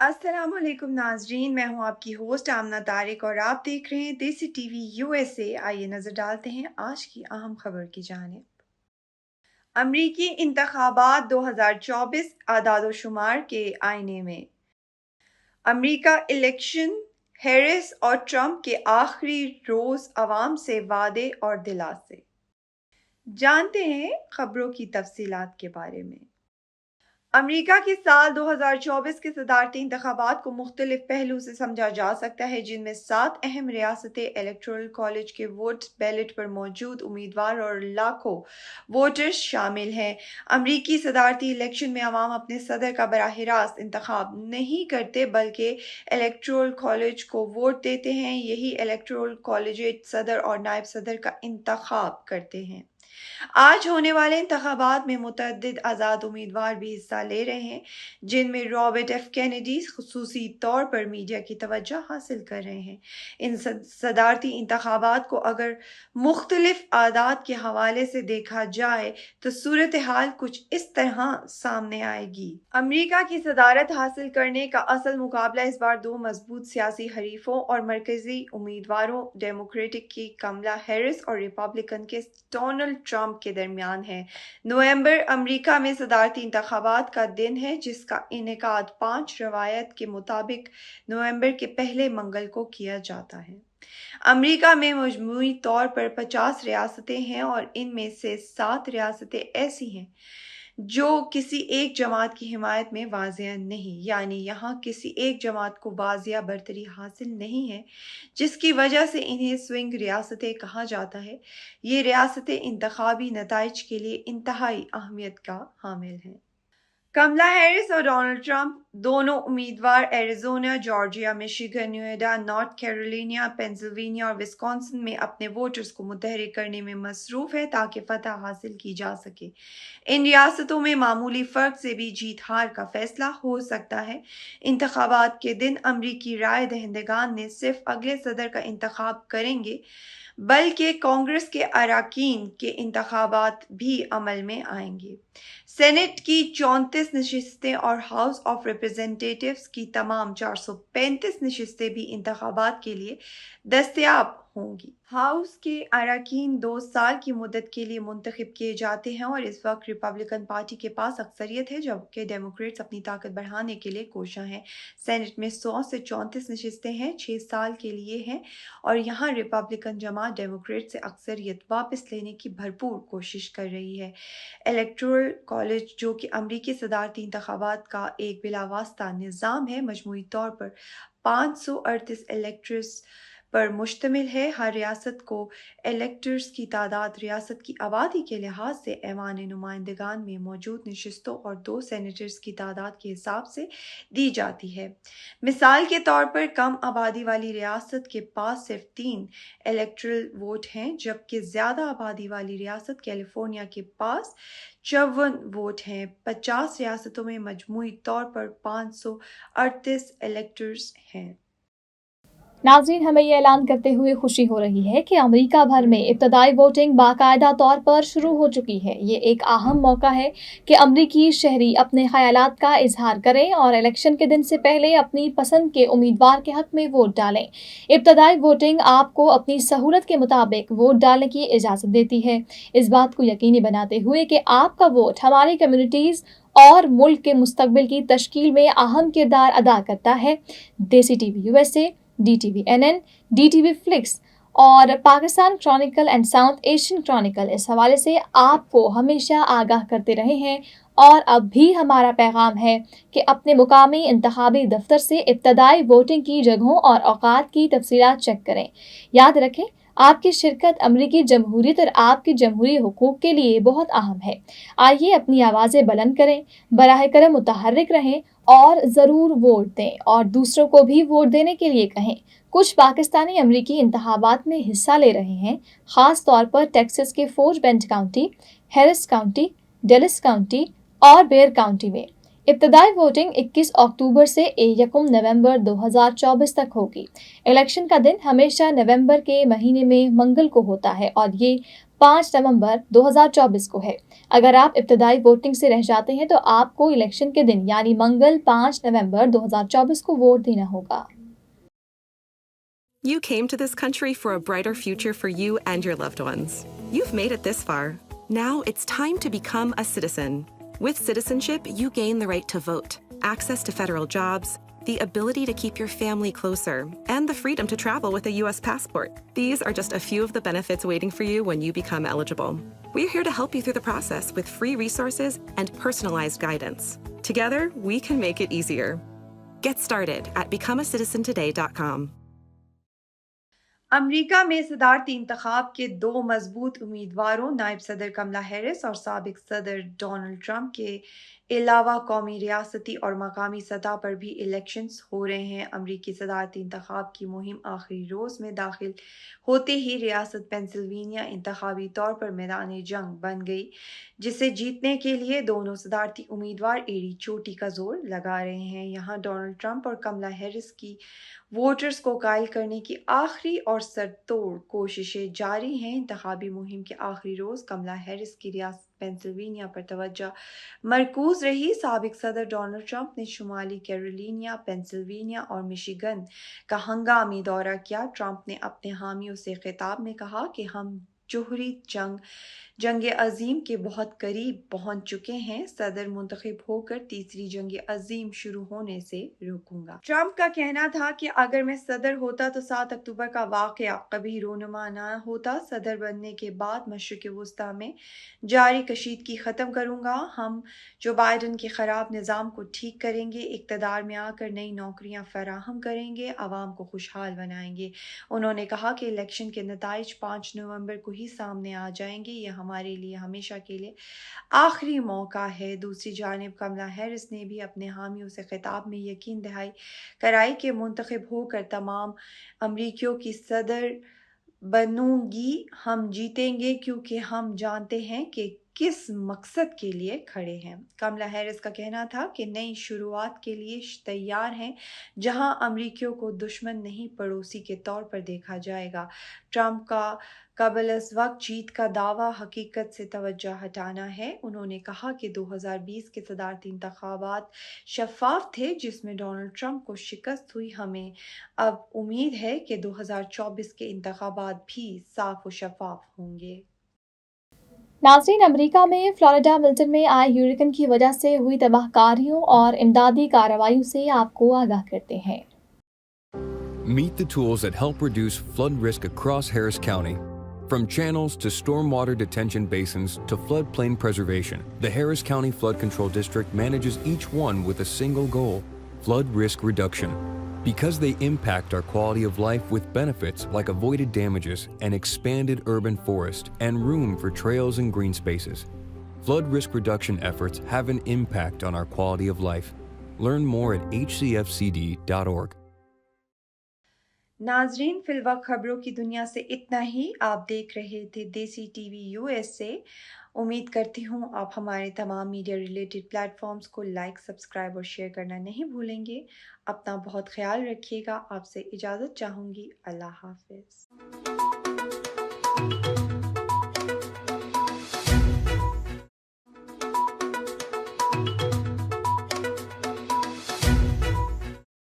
السلام علیکم ناظرین، میں ہوں آپ کی ہوسٹ آمنہ طارق اور آپ دیکھ رہے ہیں دیسی ٹی وی USA۔ آئیے نظر ڈالتے ہیں آج کی اہم خبر کی جانب۔ امریکی انتخابات 2024 اعداد و شمار کے آئینے میں۔ امریکہ الیکشن، ہیرس اور ٹرمپ کے آخری روز عوام سے وعدے اور دلاسے۔ جانتے ہیں خبروں کی تفصیلات کے بارے میں۔ امریکہ کے سال 2024 کے صدارتی انتخابات کو مختلف پہلو سے سمجھا جا سکتا ہے، جن میں 7 اہم ریاستیں الیکٹورل کالج کے ووٹ بیلٹ پر موجود امیدوار اور لاکھوں ووٹرز شامل ہیں۔ امریکی صدارتی الیکشن میں عوام اپنے صدر کا براہ راست انتخاب نہیں کرتے بلکہ الیکٹورل کالج کو ووٹ دیتے ہیں۔ یہی الیکٹورل کالجز صدر اور نائب صدر کا انتخاب کرتے ہیں۔ آج ہونے والے انتخابات میں متعدد آزاد امیدوار بھی حصہ لے رہے ہیں، جن میں رابرٹ ایف کینیڈی خصوصی طور پر میڈیا کی توجہ حاصل کر رہے ہیں۔ ان صدارتی انتخابات کو اگر مختلف اعداد کے حوالے سے دیکھا جائے تو صورتحال کچھ اس طرح سامنے آئے گی۔ امریکہ کی صدارت حاصل کرنے کا اصل مقابلہ اس بار دو مضبوط سیاسی حریفوں اور مرکزی امیدواروں ڈیموکریٹک کی کملا ہیرس اور ریپبلکن کے ڈونلڈ ٹرمپ کے درمیان ہے۔ نومبر امریکہ میں صدارتی انتخابات کا دن ہے، جس کا انعقاد 5 روایت کے مطابق نومبر کے پہلے منگل کو کیا جاتا ہے۔ امریکہ میں مجموعی طور پر 50 ریاستیں ہیں اور ان میں سے 7 ریاستیں ایسی ہیں جو کسی ایک جماعت کی حمایت میں واضح نہیں، یعنی یہاں کسی ایک جماعت کو واضح برتری حاصل نہیں ہے، جس کی وجہ سے انہیں سوئنگ ریاستیں کہا جاتا ہے۔ یہ ریاستیں انتخابی نتائج کے لیے انتہائی اہمیت کا حامل ہیں۔ کملا ہیرس اور ڈونلڈ ٹرمپ دونوں امیدوار Arizona, Georgia, Michigan, Nevada, north Carolina, Pennsylvania اور وسکونسن میں اپنے ووٹرز کو متحرک کرنے میں مصروف ہیں تاکہ فتح حاصل کی جا سکے۔ ان ریاستوں میں معمولی فرق سے بھی جیت ہار کا فیصلہ ہو سکتا ہے۔ انتخابات کے دن امریکی رائے دہندگان نہ صرف اگلے صدر کا انتخاب کریں گے بلکہ کانگریس کے اراکین کے انتخابات بھی عمل میں آئیں گے۔ سینیٹ کی 34 نشستیں اور ہاؤس آف ریپریزنٹیٹیوز کی تمام 435 نشستیں بھی انتخابات کے لیے دستیاب ہوں گی۔ ہاؤس کے اراکین 2 سال کی مدت کے لیے منتخب کیے جاتے ہیں اور اس وقت ریپبلکن پارٹی کے پاس اکثریت ہے، جبکہ ڈیموکریٹس اپنی طاقت بڑھانے کے لیے کوشاں ہیں۔ سینیٹ میں 100 سے 34 نشستیں ہیں، 6 سال کے لیے ہیں اور یہاں ریپبلکن جماعت ڈیموکریٹ سے اکثریت واپس لینے کی بھرپور کوشش کر رہی ہے۔ الیکٹورل کالج، جو کہ امریکی صدارتی انتخابات کا ایک بلا واسطہ نظام ہے، مجموعی طور پر 538 الیکٹرز پر مشتمل ہے۔ ہر ریاست کو الیکٹرز کی تعداد ریاست کی آبادی کے لحاظ سے ایوان نمائندگان میں موجود نشستوں اور 2 سینیٹرز کی تعداد کے حساب سے دی جاتی ہے۔ مثال کے طور پر کم آبادی والی ریاست کے پاس صرف 3 الیکٹرل ووٹ ہیں، جبکہ زیادہ آبادی والی ریاست کیلیفورنیا کے پاس 54 ووٹ ہیں۔ 50 ریاستوں میں مجموعی طور پر 538 الیکٹرز ہیں۔ ناظرین، ہمیں یہ اعلان کرتے ہوئے خوشی ہو رہی ہے کہ امریکہ بھر میں ابتدائی ووٹنگ باقاعدہ طور پر شروع ہو چکی ہے۔ یہ ایک اہم موقع ہے کہ امریکی شہری اپنے خیالات کا اظہار کریں اور الیکشن کے دن سے پہلے اپنی پسند کے امیدوار کے حق میں ووٹ ڈالیں۔ ابتدائی ووٹنگ آپ کو اپنی سہولت کے مطابق ووٹ ڈالنے کی اجازت دیتی ہے، اس بات کو یقینی بناتے ہوئے کہ آپ کا ووٹ ہماری کمیونٹیز اور ملک کے مستقبل کی تشکیل میں اہم کردار ادا کرتا ہے۔ Desi TV USA، DTV-NN، DTV Flix اور Pakistan Chronicle and South Asian Chronicle اس حوالے سے آپ کو ہمیشہ آگاہ کرتے رہے ہیں، اور اب بھی ہمارا پیغام ہے کہ اپنے مقامی انتخابی دفتر سے ابتدائی ووٹنگ کی جگہوں اور اوقات کی تفصیلات چیک کریں۔ یاد رکھیں، آپ کی شرکت امریکی جمہوریت اور آپ کے جمہوری حقوق کے لیے بہت اہم ہے۔ آئیے اپنی آوازیں بلند کریں، براہ کرم متحرک رہیں اور ضرور ووٹ دیں اور دوسروں کو بھی ووٹ دینے کے لیے کہیں۔ کچھ پاکستانی امریکی انتخابات میں حصہ لے رہے ہیں، خاص طور پر ٹیکساس کے Fort Bend County, Harris County, Dallas County اور بیر کاؤنٹی میں۔ ابتدائی ووٹنگ 21 اکتوبر سے 1 نومبر 2024 تک ہوگی۔ الیکشن کا دن ہمیشہ نومبر کے مہینے میں منگل کو ہوتا ہے اور یہ 5 نومبر 2024 کو ہے۔ اگر آپ ابتدائی ووٹنگ سے رہ جاتے ہیں تو آپ کو الیکشن کے دن یعنی منگل 5 نومبر 2024 کو ووٹ دینا ہوگا۔ You came to this country for a brighter future for you and your loved ones. You've made it this far. Now it's time to become a citizen. With citizenship, you gain the right to vote, access to federal jobs, the ability to keep your family closer, and the freedom to travel with a U.S. passport. These are just a few of the benefits waiting for you when you become eligible. We're here to help you through the process with free resources and personalized guidance. Together, we can make it easier. Get started at becomeacitizentoday.com. امریکہ میں صدارتی انتخاب کے 2 مضبوط امیدواروں نائب صدر Kamla Harris اور سابق صدر ڈونلڈ ٹرمپ کے علاوہ قومی، ریاستی اور مقامی سطح پر بھی الیکشنز ہو رہے ہیں۔ امریکی صدارتی انتخاب کی مہم آخری روز میں داخل ہوتے ہی ریاست پینسلوینیا انتخابی طور پر میدان جنگ بن گئی، جسے جیتنے کے لیے دونوں صدارتی امیدوار ایڑی چوٹی کا زور لگا رہے ہیں۔ یہاں ڈونلڈ ٹرمپ اور کملا ہیرس کی ووٹرز کو قائل کرنے کی آخری اور سر توڑ کوششیں جاری ہیں۔ انتخابی مہم کے آخری روز کملا ہیرس کی ریاست پینسلوینیا پر توجہ مرکوز رہی۔ سابق صدر ڈونلڈ ٹرمپ نے شمالی کیرولینا، پینسلوینیا اور مشیگن کا ہنگامی دورہ کیا۔ ٹرمپ نے اپنے حامیوں سے خطاب میں کہا کہ ہم جوہری جنگ عظیم کے بہت قریب پہنچ چکے ہیں، صدر منتخب ہو کر تیسری جنگ عظیم شروع ہونے سے روکوں گا۔ ٹرمپ کا کہنا تھا کہ اگر میں صدر ہوتا تو 7 اکتوبر کا واقعہ کبھی رونما نہ ہوتا۔ صدر بننے کے بعد مشرق وسطی میں جاری کشیدگی ختم کروں گا۔ ہم جو بائیڈن کے خراب نظام کو ٹھیک کریں گے، اقتدار میں آ کر نئی نوکریاں فراہم کریں گے، عوام کو خوشحال بنائیں گے۔ انہوں نے کہا کہ الیکشن کے نتائج 5 نومبر کو ہی سامنے آ جائیں گے، یہ ہمارے لیے ہمیشہ کے لیے آخری موقع ہے۔ دوسری جانب کملا ہیرس نے بھی اپنے حامیوں سے خطاب میں یقین دہانی کرائی کہ منتخب ہو کر تمام امریکیوں کی صدر بنوں گی۔ ہم جیتیں گے کیونکہ ہم جانتے ہیں کہ کس مقصد کے لیے کھڑے ہیں۔ کملا ہیرس کا کہنا تھا کہ نئی شروعات کے لیے تیار ہیں، جہاں امریکیوں کو دشمن نہیں پڑوسی کے طور پر دیکھا جائے گا۔ ٹرمپ کا قبل از وقت جیت کا دعویٰ حقیقت سے توجہ ہٹانا ہے۔ انہوں نے کہا کہ 2020 کے صدارتی انتخابات شفاف تھے، جس میں ڈونلڈ ٹرمپ کو شکست ہوئی۔ ہمیں اب امید ہے کہ 2024 کے انتخابات بھی صاف و شفاف ہوں گے۔ ناظرین، امریکہ میں فلوریڈا ملٹن میں آئے ہریکین کی وجہ سے ہوئی تباہ کاریوں اور امدادی کارروائیوں سے آپ کو آگاہ کرتے ہیں۔ Meet the tools that help reduce flood risk across Harris County. From channels to stormwater detention basins to floodplain preservation, the Harris County Flood Control District manages each one with a single goal: flood risk reduction. Because they impact our quality of life with benefits like avoided damages, an expanded urban forest, and room for trails and green spaces. Flood risk reduction efforts have an impact on our quality of life. Learn more at hcfcd.org. ناظرین، فی الوقت خبروں کی دنیا سے اتنا ہی۔ آپ دیکھ رہے تھے دیسی ٹی وی USA۔ امید کرتی ہوں آپ ہمارے تمام میڈیا ریلیٹڈ پلیٹ فارمز کو لائک، سبسکرائب اور شیئر کرنا نہیں بھولیں گے۔ اپنا بہت خیال رکھیے گا۔ آپ سے اجازت چاہوں گی۔ اللہ حافظ۔